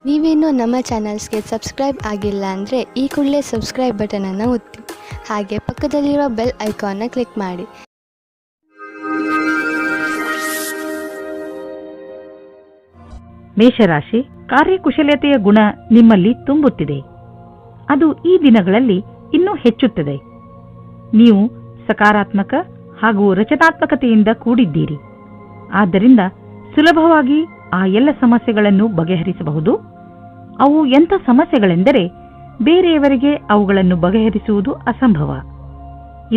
ನೀವೇನೂ ನಮ್ಮ ಚಾನಲ್ಸ್ಗೆ ಸಬ್ಸ್ಕ್ರೈಬ್ ಆಗಿಲ್ಲ ಅಂದರೆ ಈ ಕೂಡಲೇ ಸಬ್ಸ್ಕ್ರೈಬ್ ಬಟನನ್ನು ಒತ್ತಿ, ಹಾಗೆ ಪಕ್ಕದಲ್ಲಿರೋ ಬೆಲ್ ಐಕಾನ್ನ ಕ್ಲಿಕ್ ಮಾಡಿ. ಮೇಷರಾಶಿ, ಕಾರ್ಯಕುಶಲತೆಯ ಗುಣ ನಿಮ್ಮಲ್ಲಿ ತುಂಬುತ್ತಿದೆ. ಅದು ಈ ದಿನಗಳಲ್ಲಿ ಇನ್ನೂ ಹೆಚ್ಚುತ್ತದೆ. ನೀವು ಸಕಾರಾತ್ಮಕ ಹಾಗೂ ರಚನಾತ್ಮಕತೆಯಿಂದ ಕೂಡಿದ್ದೀರಿ. ಆದ್ದರಿಂದ ಸುಲಭವಾಗಿ ಆ ಎಲ್ಲ ಸಮಸ್ಯೆಗಳನ್ನು ಬಗೆಹರಿಸಬಹುದು. ಅವು ಎಂಥ ಸಮಸ್ಯೆಗಳೆಂದರೆ ಬೇರೆಯವರಿಗೆ ಅವುಗಳನ್ನು ಬಗೆಹರಿಸುವುದು ಅಸಂಭವ.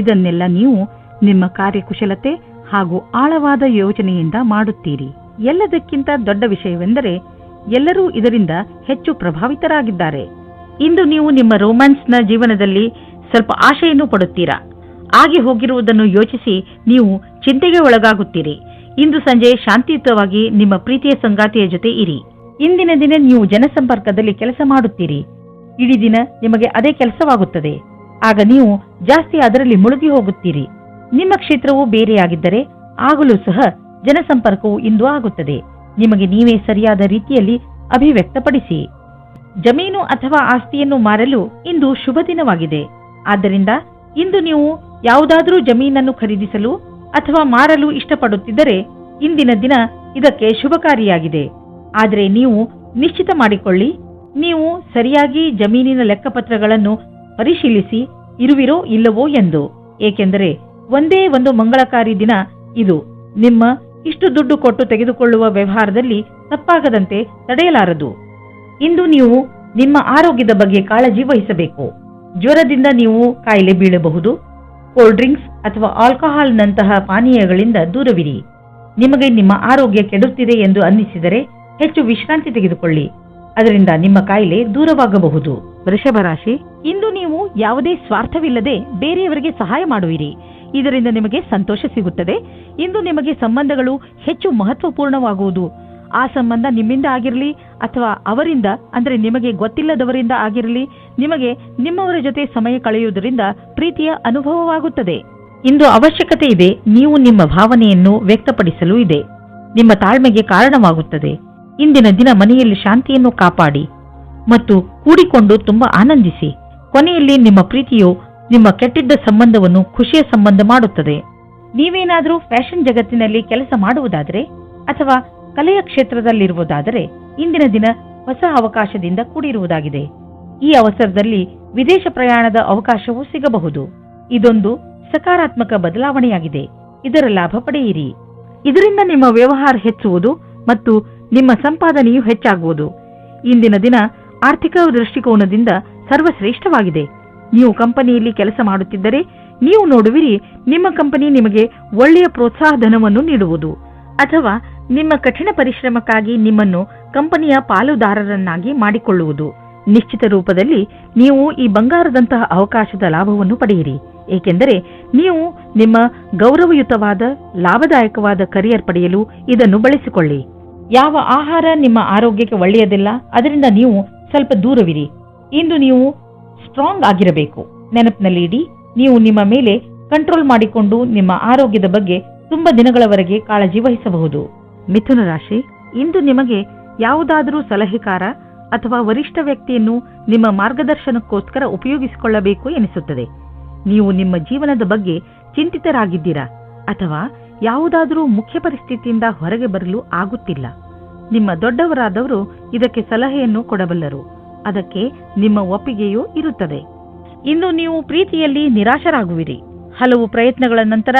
ಇದನ್ನೆಲ್ಲ ನೀವು ನಿಮ್ಮ ಕಾರ್ಯಕುಶಲತೆ ಹಾಗೂ ಆಳವಾದ ಯೋಚನೆಯಿಂದ ಮಾಡುತ್ತೀರಿ. ಎಲ್ಲದಕ್ಕಿಂತ ದೊಡ್ಡ ವಿಷಯವೆಂದರೆ ಎಲ್ಲರೂ ಇದರಿಂದ ಹೆಚ್ಚು ಪ್ರಭಾವಿತರಾಗಿದ್ದಾರೆ. ಇಂದು ನೀವು ನಿಮ್ಮ ರೋಮ್ಯಾನ್ಸ್ನ ಜೀವನದಲ್ಲಿ ಸ್ವಲ್ಪ ಆಶೆಯನ್ನು ಪಡುತ್ತೀರಾ. ಆಗಿ ಹೋಗಿರುವುದನ್ನು ಯೋಚಿಸಿ ನೀವು ಚಿಂತೆಗೆ ಒಳಗಾಗುತ್ತೀರಿ. ಇಂದು ಸಂಜೆ ಶಾಂತಿಯುತವಾಗಿ ನಿಮ್ಮ ಪ್ರೀತಿಯ ಸಂಗಾತಿಯ ಜೊತೆ ಇರಿ. ಇಂದಿನ ದಿನ ನೀವು ಜನಸಂಪರ್ಕದಲ್ಲಿ ಕೆಲಸ ಮಾಡುತ್ತೀರಿ. ಇಡೀ ದಿನ ನಿಮಗೆ ಅದೇ ಕೆಲಸವಾಗುತ್ತದೆ. ಆಗ ನೀವು ಜಾಸ್ತಿ ಅದರಲ್ಲಿ ಮುಳುಗಿ ಹೋಗುತ್ತೀರಿ. ನಿಮ್ಮ ಕ್ಷೇತ್ರವು ಬೇರೆಯಾಗಿದ್ದರೆ ಆಗಲೂ ಸಹ ಜನಸಂಪರ್ಕವು ಇಂದು ಆಗುತ್ತದೆ. ನಿಮಗೆ ನೀವೇ ಸರಿಯಾದ ರೀತಿಯಲ್ಲಿ ಅಭಿವ್ಯಕ್ತಪಡಿಸಿ. ಜಮೀನು ಅಥವಾ ಆಸ್ತಿಯನ್ನು ಮಾರಲು ಇಂದು ಶುಭ ದಿನವಾಗಿದೆ. ಆದ್ದರಿಂದ ಇಂದು ನೀವು ಯಾವುದಾದರೂ ಜಮೀನನ್ನು ಖರೀದಿಸಲು ಅಥವಾ ಮಾರಲು ಇಷ್ಟಪಡುತ್ತಿದ್ದರೆ ಇಂದಿನ ದಿನ ಇದಕ್ಕೆ ಶುಭಕಾರಿಯಾಗಿದೆ. ಆದರೆ ನೀವು ನಿಶ್ಚಿತ ಮಾಡಿಕೊಳ್ಳಿ, ನೀವು ಸರಿಯಾಗಿ ಜಮೀನಿನ ಲೆಕ್ಕಪತ್ರಗಳನ್ನು ಪರಿಶೀಲಿಸಿ ಇರುವಿರೋ ಇಲ್ಲವೋ ಎಂದು. ಏಕೆಂದರೆ ಒಂದೇ ಒಂದು ಮಂಗಳಕಾರಿ ದಿನ ಇದು. ನಿಮ್ಮ ಇಷ್ಟು ದುಡ್ಡು ಕೊಟ್ಟು ತೆಗೆದುಕೊಳ್ಳುವ ವ್ಯವಹಾರದಲ್ಲಿ ತಪ್ಪಾಗದಂತೆ ತಡೆಯಲಾರದು. ಇಂದು ನೀವು ನಿಮ್ಮ ಆರೋಗ್ಯದ ಬಗ್ಗೆ ಕಾಳಜಿ ವಹಿಸಬೇಕು. ಜ್ವರದಿಂದ ನೀವು ಕಾಯಿಲೆ ಬೀಳಬಹುದು. ಕೋಲ್ಡ್ ಡ್ರಿಂಕ್ಸ್ ಅಥವಾ ಆಲ್ಕೋಹಾಲ್ನಂತಹ ಪಾನೀಯಗಳಿಂದ ದೂರವಿರಿ. ನಿಮಗೆ ನಿಮ್ಮ ಆರೋಗ್ಯ ಕೆಡುತ್ತಿದೆ ಎಂದು ಅನ್ನಿಸಿದರೆ ಹೆಚ್ಚು ವಿಶ್ರಾಂತಿ ತೆಗೆದುಕೊಳ್ಳಿ. ಅದರಿಂದ ನಿಮ್ಮ ಕಾಯಿಲೆ ದೂರವಾಗಬಹುದು. ವೃಷಭ ರಾಶಿ, ಇಂದು ನೀವು ಯಾವುದೇ ಸ್ವಾರ್ಥವಿಲ್ಲದೆ ಬೇರೆಯವರಿಗೆ ಸಹಾಯ ಮಾಡುವಿರಿ. ಇದರಿಂದ ನಿಮಗೆ ಸಂತೋಷ ಸಿಗುತ್ತದೆ. ಇಂದು ನಿಮಗೆ ಸಂಬಂಧಗಳು ಹೆಚ್ಚು ಮಹತ್ವಪೂರ್ಣವಾಗುವುದು. ಆ ಸಂಬಂಧ ನಿಮ್ಮಿಂದ ಆಗಿರಲಿ ಅಥವಾ ಅವರಿಂದ, ಅಂದರೆ ನಿಮಗೆ ಗೊತ್ತಿಲ್ಲದವರಿಂದ ಆಗಿರಲಿ, ನಿಮಗೆ ನಿಮ್ಮವರ ಜೊತೆ ಸಮಯ ಕಳೆಯುವುದರಿಂದ ಪ್ರೀತಿಯ ಅನುಭವವಾಗುತ್ತದೆ. ಇಂದು ಅವಶ್ಯಕತೆ ಇದೆ. ನೀವು ನಿಮ್ಮ ಭಾವನೆಯನ್ನು ವ್ಯಕ್ತಪಡಿಸಲು ಇದೆ. ನಿಮ್ಮ ತಾಳ್ಮೆಗೆ ಕಾರಣವಾಗುತ್ತದೆ. ಇಂದಿನ ದಿನ ಮನೆಯಲ್ಲಿ ಶಾಂತಿಯನ್ನು ಕಾಪಾಡಿ ಮತ್ತು ಕೂಡಿಕೊಂಡು ತುಂಬಾ ಆನಂದಿಸಿ. ಕೊನೆಯಲ್ಲಿ ನಿಮ್ಮ ಪ್ರೀತಿಯು ನಿಮ್ಮ ಕೆಟ್ಟಿದ್ದ ಸಂಬಂಧವನ್ನು ಖುಷಿಯ ಸಂಬಂಧ ಮಾಡುತ್ತದೆ. ನೀವೇನಾದರೂ ಫ್ಯಾಷನ್ ಜಗತ್ತಿನಲ್ಲಿ ಕೆಲಸ ಮಾಡುವುದಾದರೆ ಅಥವಾ ಕಲೆಯ ಕ್ಷೇತ್ರದಲ್ಲಿರುವುದಾದರೆ ಇಂದಿನ ದಿನ ಹೊಸ ಅವಕಾಶದಿಂದ ಕೂಡಿರುವುದಾಗಿದೆ. ಈ ಅವಸರದಲ್ಲಿ ವಿದೇಶ ಪ್ರಯಾಣದ ಅವಕಾಶವೂ ಸಿಗಬಹುದು. ಇದೊಂದು ಸಕಾರಾತ್ಮಕ ಬದಲಾವಣೆಯಾಗಿದೆ. ಇದರ ಲಾಭ ಪಡೆಯಿರಿ. ಇದರಿಂದ ನಿಮ್ಮ ವ್ಯವಹಾರ ಹೆಚ್ಚುವುದು ಮತ್ತು ನಿಮ್ಮ ಸಂಪಾದನೆಯು ಹೆಚ್ಚಾಗುವುದು. ಇಂದಿನ ದಿನ ಆರ್ಥಿಕ ದೃಷ್ಟಿಕೋನದಿಂದ ಸರ್ವಶ್ರೇಷ್ಠವಾಗಿದೆ. ನೀವು ಕಂಪನಿಯಲ್ಲಿ ಕೆಲಸ ಮಾಡುತ್ತಿದ್ದರೆ ನೀವು ನೋಡುವಿರಿ, ನಿಮ್ಮ ಕಂಪನಿ ನಿಮಗೆ ಒಳ್ಳೆಯ ಪ್ರೋತ್ಸಾಹ ಧನವನ್ನು ನೀಡುವುದು ಅಥವಾ ನಿಮ್ಮ ಕಠಿಣ ಪರಿಶ್ರಮಕ್ಕಾಗಿ ನಿಮ್ಮನ್ನು ಕಂಪನಿಯ ಪಾಲುದಾರರನ್ನಾಗಿ ಮಾಡಿಕೊಳ್ಳುವುದು. ನಿಶ್ಚಿತ ರೂಪದಲ್ಲಿ ನೀವು ಈ ಬಂಗಾರದಂತಹ ಅವಕಾಶದ ಲಾಭವನ್ನು ಪಡೆಯಿರಿ. ಏಕೆಂದರೆ ನೀವು ನಿಮ್ಮ ಗೌರವಯುತವಾದ ಲಾಭದಾಯಕವಾದ ಕರಿಯರ್ ಪಡೆಯಲು ಇದನ್ನು ಬಳಸಿಕೊಳ್ಳಿ. ಯಾವ ಆಹಾರ ನಿಮ್ಮ ಆರೋಗ್ಯಕ್ಕೆ ಒಳ್ಳೆಯದಿಲ್ಲ, ಅದರಿಂದ ನೀವು ಸ್ವಲ್ಪ ದೂರವಿರಿ. ಇಂದು ನೀವು ಸ್ಟ್ರಾಂಗ್ ಆಗಿರಬೇಕು. ನೆನಪಿನಲ್ಲಿ ಇಡಿ, ನೀವು ನಿಮ್ಮ ಮೇಲೆ ಕಂಟ್ರೋಲ್ ಮಾಡಿಕೊಂಡು ನಿಮ್ಮ ಆರೋಗ್ಯದ ಬಗ್ಗೆ ತುಂಬಾ ದಿನಗಳವರೆಗೆ ಕಾಳಜಿ ವಹಿಸಬಹುದು. ಮಿಥುನ ರಾಶಿ, ಇಂದು ನಿಮಗೆ ಯಾವುದಾದರೂ ಸಲಹೆಕಾರ ಅಥವಾ ವರಿಷ್ಠ ವ್ಯಕ್ತಿಯನ್ನು ನಿಮ್ಮ ಮಾರ್ಗದರ್ಶನಕ್ಕೋಸ್ಕರ ಉಪಯೋಗಿಸಿಕೊಳ್ಳಬೇಕು ಎನಿಸುತ್ತದೆ. ನೀವು ನಿಮ್ಮ ಜೀವನದ ಬಗ್ಗೆ ಚಿಂತಿತರಾಗಿದ್ದೀರಾ ಅಥವಾ ಯಾವುದಾದರೂ ಮುಖ್ಯ ಪರಿಸ್ಥಿತಿಯಿಂದ ಹೊರಗೆ ಬರಲು ಆಗುತ್ತಿಲ್ಲ. ನಿಮ್ಮ ದೊಡ್ಡವರಾದವರು ಇದಕ್ಕೆ ಸಲಹೆಯನ್ನು ಕೊಡಬಲ್ಲರು. ಅದಕ್ಕೆ ನಿಮ್ಮ ಒಪ್ಪಿಗೆಯೂ ಇರುತ್ತದೆ. ಇಂದು ನೀವು ಪ್ರೀತಿಯಲ್ಲಿ ನಿರಾಶರಾಗುವಿರಿ. ಹಲವು ಪ್ರಯತ್ನಗಳ ನಂತರ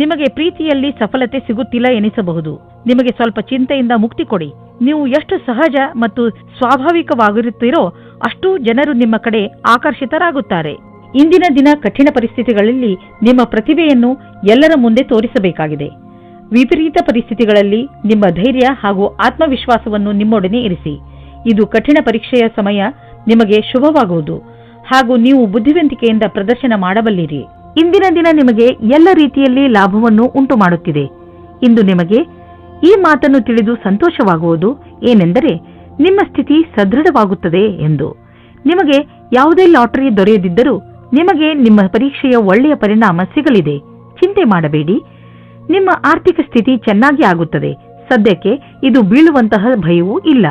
ನಿಮಗೆ ಪ್ರೀತಿಯಲ್ಲಿ ಸಫಲತೆ ಸಿಗುತ್ತಿಲ್ಲ ಎನಿಸಬಹುದು. ನಿಮಗೆ ಸ್ವಲ್ಪ ಚಿಂತೆಯಿಂದ ಮುಕ್ತಿ ಕೊಡಿ. ನೀವು ಎಷ್ಟು ಸಹಜ ಮತ್ತು ಸ್ವಾಭಾವಿಕವಾಗಿರುತ್ತೀರೋ ಅಷ್ಟು ಜನರು ನಿಮ್ಮ ಕಡೆ ಆಕರ್ಷಿತರಾಗುತ್ತಾರೆ. ಇಂದಿನ ದಿನ ಕಠಿಣ ಪರಿಸ್ಥಿತಿಗಳಲ್ಲಿ ನಿಮ್ಮ ಪ್ರತಿಭೆಯನ್ನು ಎಲ್ಲರ ಮುಂದೆ ತೋರಿಸಬೇಕಾಗಿದೆ. ವಿಪರೀತ ಪರಿಸ್ಥಿತಿಗಳಲ್ಲಿ ನಿಮ್ಮ ಧೈರ್ಯ ಹಾಗೂ ಆತ್ಮವಿಶ್ವಾಸವನ್ನು ನಿಮ್ಮೊಡನೆ ಇರಿಸಿ. ಇದು ಕಠಿಣ ಪರೀಕ್ಷೆಯ ಸಮಯ. ನಿಮಗೆ ಶುಭವಾಗುವುದು ಹಾಗೂ ನೀವು ಬುದ್ಧಿವಂತಿಕೆಯಿಂದ ಪ್ರದರ್ಶನ ಮಾಡಬಲ್ಲಿರಿ. ಇಂದಿನ ದಿನ ನಿಮಗೆ ಎಲ್ಲ ರೀತಿಯಲ್ಲಿ ಲಾಭವನ್ನು ಉಂಟು ಮಾಡುತ್ತಿದೆ. ಇಂದು ನಿಮಗೆ ಈ ಮಾತನ್ನು ತಿಳಿದು ಸಂತೋಷವಾಗುವುದು ಏನೆಂದರೆ ನಿಮ್ಮ ಸ್ಥಿತಿ ಸದೃಢವಾಗುತ್ತದೆ ಎಂದು. ನಿಮಗೆ ಯಾವುದೇ ಲಾಟರಿ ದೊರೆಯದಿದ್ದರೂ ನಿಮಗೆ ನಿಮ್ಮ ಪರೀಕ್ಷೆಯ ಒಳ್ಳೆಯ ಪರಿಣಾಮ ಸಿಗಲಿದೆ. ಚಿಂತೆ ಮಾಡಬೇಡಿ. ನಿಮ್ಮ ಆರ್ಥಿಕ ಸ್ಥಿತಿ ಚೆನ್ನಾಗಿ ಆಗುತ್ತದೆ. ಸದ್ಯಕ್ಕೆ ಇದು ಬೀಳುವಂತಹ ಭಯವೂ ಇಲ್ಲ.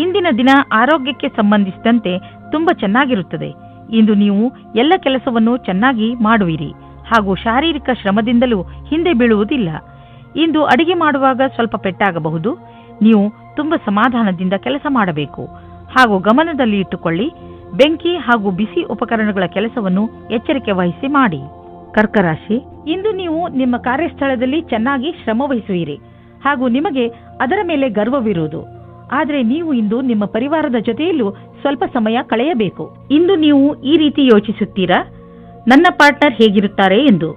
ಇಂದಿನ ದಿನ ಆರೋಗ್ಯಕ್ಕೆ ಸಂಬಂಧಿಸಿದಂತೆ ತುಂಬಾ ಚೆನ್ನಾಗಿರುತ್ತದೆ. ಇಂದು ನೀವು ಎಲ್ಲ ಕೆಲಸವನ್ನು ಚೆನ್ನಾಗಿ ಮಾಡುವಿರಿ ಹಾಗೂ ಶಾರೀರಿಕ ಶ್ರಮದಿಂದಲೂ ಹಿಂದೆ ಬೀಳುವುದಿಲ್ಲ. ಇಂದು ಅಡಿಗೆ ಮಾಡುವಾಗ ಸ್ವಲ್ಪ ಪೆಟ್ಟಾಗಬಹುದು. ನೀವು ತುಂಬಾ ಸಮಾಧಾನದಿಂದ ಕೆಲಸ ಮಾಡಬೇಕು ಹಾಗೂ ಗಮನದಲ್ಲಿ ಇಟ್ಟುಕೊಳ್ಳಿ. ಬೆಂಕಿ ಹಾಗೂ ಬಿಸಿ ಉಪಕರಣಗಳ ಕೆಲಸವನ್ನು ಎಚ್ಚರಿಕೆ ವಹಿಸಿ ಮಾಡಿ. ಕರ್ಕ ರಾಶಿ, ಇಂದು ನೀವು ನಿಮ್ಮ ಕಾರ್ಯಸ್ಥಳದಲ್ಲಿ ಚೆನ್ನಾಗಿ ಶ್ರಮ ವಹಿಸುವಿರಿ ಹಾಗೂ ನಿಮಗೆ ಅದರ ಮೇಲೆ ಗರ್ವವಿರುವುದು. ಆದರೆ ನೀವು ಇಂದು ನಿಮ್ಮ ಪರಿವಾರದ ಜೊತೆಯಲ್ಲೂ ಸ್ವಲ್ಪ ಸಮಯ ಕಳೆಯಬೇಕು. ಇಂದು ನೀವು ಈ ರೀತಿ ಯೋಚಿಸುತ್ತೀರಾ, ನನ್ನ ಪಾರ್ಟ್ನರ್ ಹೇಗಿರುತ್ತಾರೆ ಎಂದು.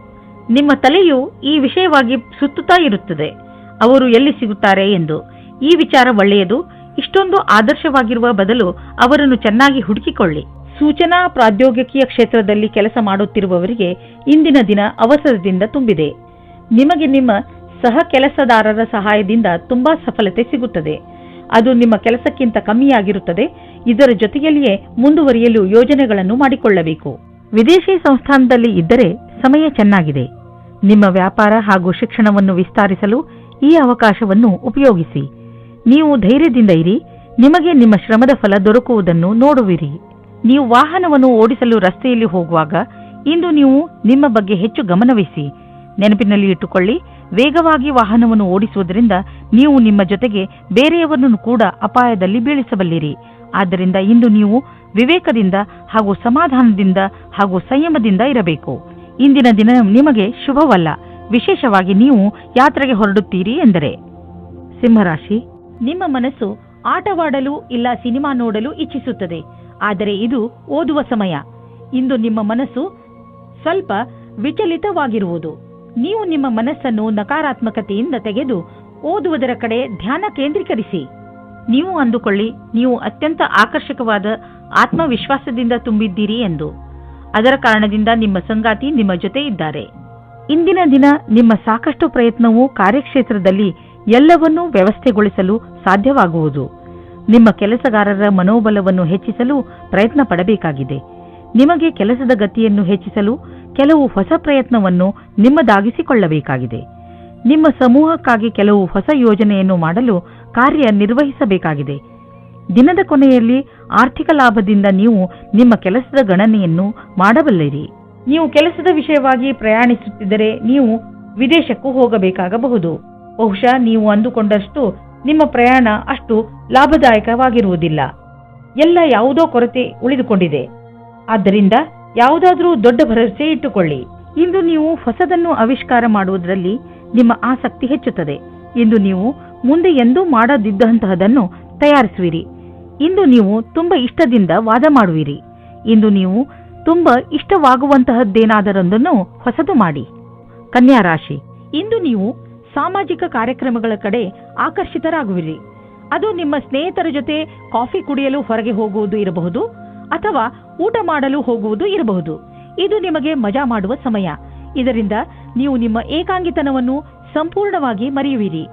ನಿಮ್ಮ ತಲೆಯು ಈ ವಿಷಯವಾಗಿ ಸುತ್ತುತ್ತಾ ಇರುತ್ತದೆ, ಅವರು ಎಲ್ಲಿ ಸಿಗುತ್ತಾರೆ ಎಂದು. ಈ ವಿಚಾರ ಒಳ್ಳೆಯದು. ಇಷ್ಟೊಂದು ಆದರ್ಶವಾಗಿರುವ ಬದಲು ಅವರನ್ನು ಚೆನ್ನಾಗಿ ಹುಡುಕಿಕೊಳ್ಳಿ. ಸೂಚನಾ ಪ್ರೌದ್ಯೋಗಿಕಿಯ ಕ್ಷೇತ್ರದಲ್ಲಿ ಕೆಲಸ ಮಾಡುತ್ತಿರುವವರಿಗೆ ಇಂದಿನ ದಿನ ಅವಸರದಿಂದ ತುಂಬಿದೆ. ನಿಮಗೆ ನಿಮ್ಮ ಸಹ ಕೆಲಸದಾರರ ಸಹಾಯದಿಂದ ತುಂಬಾ ಸಫಲತೆ ಸಿಗುತ್ತದೆ. ಅದು ನಿಮ್ಮ ಕೆಲಸಕ್ಕಿಂತ ಕಮ್ಮಿಯಾಗಿರುತ್ತದೆ. ಇದರ ಜೊತೆಯಲ್ಲಿಯೇ ಮುಂದುವರಿಯಲು ಯೋಜನೆಗಳನ್ನು ಮಾಡಿಕೊಳ್ಳಬೇಕು. ವಿದೇಶಿ ಸಂಸ್ಥಾನದಲ್ಲಿ ಇದ್ದರೆ ಸಮಯ ಚೆನ್ನಾಗಿದೆ. ನಿಮ್ಮ ವ್ಯಾಪಾರ ಹಾಗೂ ಶಿಕ್ಷಣವನ್ನು ವಿಸ್ತರಿಸಲು ಈ ಅವಕಾಶವನ್ನು ಉಪಯೋಗಿಸಿ. ನೀವು ಧೈರ್ಯದಿಂದ ಇರಿ. ನಿಮಗೆ ನಿಮ್ಮ ಶ್ರಮದ ಫಲ ದೊರಕುವುದನ್ನು ನೋಡುವಿರಿ. ನೀವು ವಾಹನವನ್ನು ಓಡಿಸಲು ರಸ್ತೆಯಲ್ಲಿ ಹೋಗುವಾಗ ಇಂದು ನೀವು ನಿಮ್ಮ ಬಗ್ಗೆ ಹೆಚ್ಚು ಗಮನವಹಿಸಿ. ನೆನಪಿನಲ್ಲಿ ಇಟ್ಟುಕೊಳ್ಳಿ, ವೇಗವಾಗಿ ವಾಹನವನ್ನು ಓಡಿಸುವುದರಿಂದ ನೀವು ನಿಮ್ಮ ಜೊತೆಗೆ ಬೇರೆಯವರನ್ನು ಕೂಡ ಅಪಾಯದಲ್ಲಿ ಬೀಳಿಸಬಲ್ಲಿರಿ. ಆದ್ದರಿಂದ ಇಂದು ನೀವು ವಿವೇಕದಿಂದ ಹಾಗೂ ಸಮಾಧಾನದಿಂದ ಹಾಗೂ ಸಂಯಮದಿಂದ ಇರಬೇಕು. ಇಂದಿನ ದಿನ ನಿಮಗೆ ಶುಭವಲ್ಲ, ವಿಶೇಷವಾಗಿ ನೀವು ಯಾತ್ರೆಗೆ ಹೊರಡುತ್ತೀರಿ ಎಂದರೆ. ಸಿಂಹರಾಶಿ, ನಿಮ್ಮ ಮನಸ್ಸು ಆಟವಾಡಲು ಇಲ್ಲ ಸಿನಿಮಾ ನೋಡಲು ಇಚ್ಛಿಸುತ್ತದೆ, ಆದರೆ ಇದು ಓದುವ ಸಮಯ. ಇಂದು ನಿಮ್ಮ ಮನಸ್ಸು ಸ್ವಲ್ಪ ವಿಚಲಿತವಾಗಿರುವುದು. ನೀವು ನಿಮ್ಮ ಮನಸ್ಸನ್ನು ನಕಾರಾತ್ಮಕತೆಯಿಂದ ತೆಗೆದು ಓದುವುದರ ಕಡೆ ಧ್ಯಾನ ಕೇಂದ್ರೀಕರಿಸಿ. ನೀವು ಅಂದುಕೊಳ್ಳಿ, ನೀವು ಅತ್ಯಂತ ಆಕರ್ಷಕವಾದ ಆತ್ಮವಿಶ್ವಾಸದಿಂದ ತುಂಬಿದ್ದೀರಿ ಎಂದು. ಅದರ ಕಾರಣದಿಂದ ನಿಮ್ಮ ಸಂಗಾತಿ ನಿಮ್ಮ ಜೊತೆ ಇದ್ದಾರೆ. ಇಂದಿನ ದಿನ ನಿಮ್ಮ ಸಾಕಷ್ಟು ಪ್ರಯತ್ನವು ಕಾರ್ಯಕ್ಷೇತ್ರದಲ್ಲಿ ಎಲ್ಲವನ್ನೂ ವ್ಯವಸ್ಥೆಗೊಳಿಸಲು ಸಾಧ್ಯವಾಗುವುದು. ನಿಮ್ಮ ಕೆಲಸಗಾರರ ಮನೋಬಲವನ್ನು ಹೆಚ್ಚಿಸಲು ಪ್ರಯತ್ನ ಪಡಬೇಕಾಗಿದೆ. ನಿಮಗೆ ಕೆಲಸದ ಗತಿಯನ್ನು ಹೆಚ್ಚಿಸಲು ಕೆಲವು ಹೊಸ ಪ್ರಯತ್ನವನ್ನು ನಿಮ್ಮದಾಗಿಸಿಕೊಳ್ಳಬೇಕಾಗಿದೆ. ನಿಮ್ಮ ಸಮೂಹಕ್ಕಾಗಿ ಕೆಲವು ಹೊಸ ಯೋಜನೆಯನ್ನು ಮಾಡಲು ಕಾರ್ಯನಿರ್ವಹಿಸಬೇಕಾಗಿದೆ. ದಿನದ ಕೊನೆಯಲ್ಲಿ ಆರ್ಥಿಕ ಲಾಭದಿಂದ ನೀವು ನಿಮ್ಮ ಕೆಲಸದ ಗಣನೆಯನ್ನು ಮಾಡಬಲ್ಲಿರಿ. ನೀವು ಕೆಲಸದ ವಿಷಯವಾಗಿ ಪ್ರಯಾಣಿಸುತ್ತಿದ್ದರೆ ನೀವು ವಿದೇಶಕ್ಕೂ ಹೋಗಬೇಕಾಗಬಹುದು. ಬಹುಶಃ ನೀವು ಅಂದುಕೊಂಡಷ್ಟು ನಿಮ್ಮ ಪ್ರಯಾಣ ಅಷ್ಟು ಲಾಭದಾಯಕವಾಗಿರುವುದಿಲ್ಲ. ಎಲ್ಲ ಯಾವುದೋ ಕೊರತೆ ಉಳಿದುಕೊಂಡಿದೆ. ಆದ್ದರಿಂದ ಯಾವುದಾದರೂ ದೊಡ್ಡ ಭರವಸೆ ಇಟ್ಟುಕೊಳ್ಳಿ. ಇಂದು ನೀವು ಹೊಸದನ್ನು ಆವಿಷ್ಕಾರ ಮಾಡುವುದರಲ್ಲಿ ನಿಮ್ಮ ಆಸಕ್ತಿ ಹೆಚ್ಚುತ್ತದೆ. ಇಂದು ನೀವು ಮುಂದೆ ಎಂದೂ ಮಾಡದಿದ್ದಂತಹದನ್ನು ತಯಾರಿಸುವಿರಿ. ಇಂದು ನೀವು ತುಂಬ ಇಷ್ಟದಿಂದ ವಾದ ಮಾಡುವಿರಿ. ಇಂದು ನೀವು ತುಂಬ ಇಷ್ಟವಾಗುವಂತಹದ್ದೇನಾದರೊಂದನ್ನು ಹೊಸದು ಮಾಡಿ. ಕನ್ಯಾ ರಾಶಿ, ಇಂದು ನೀವು ಸಾಮಾಜಿಕ ಕಾರ್ಯಕ್ರಮಗಳ ಕಡೆ ಆಕರ್ಷಿತರಾಗುವಿರಿ. ಅದು ನಿಮ್ಮ ಸ್ನೇಹಿತರ ಜೊತೆ ಕಾಫಿ ಕುಡಿಯಲು ಹೊರಗೆ ಹೋಗುವುದು ಇರಬಹುದು ಅಥವಾ ಊಟ ಮಾಡಲು ಹೋಗುವುದು ಇರಬಹುದು. ಇದು ನಿಮಗೆ ಮಜಾ ಮಾಡುವ ಸಮಯ. ಇದರಿಂದ ನೀವು ನಿಮ್ಮ ಏಕಾಂಗಿತನವನ್ನು ಸಂಪೂರ್ಣವಾಗಿ ಮರೆಯುವಿರಿ.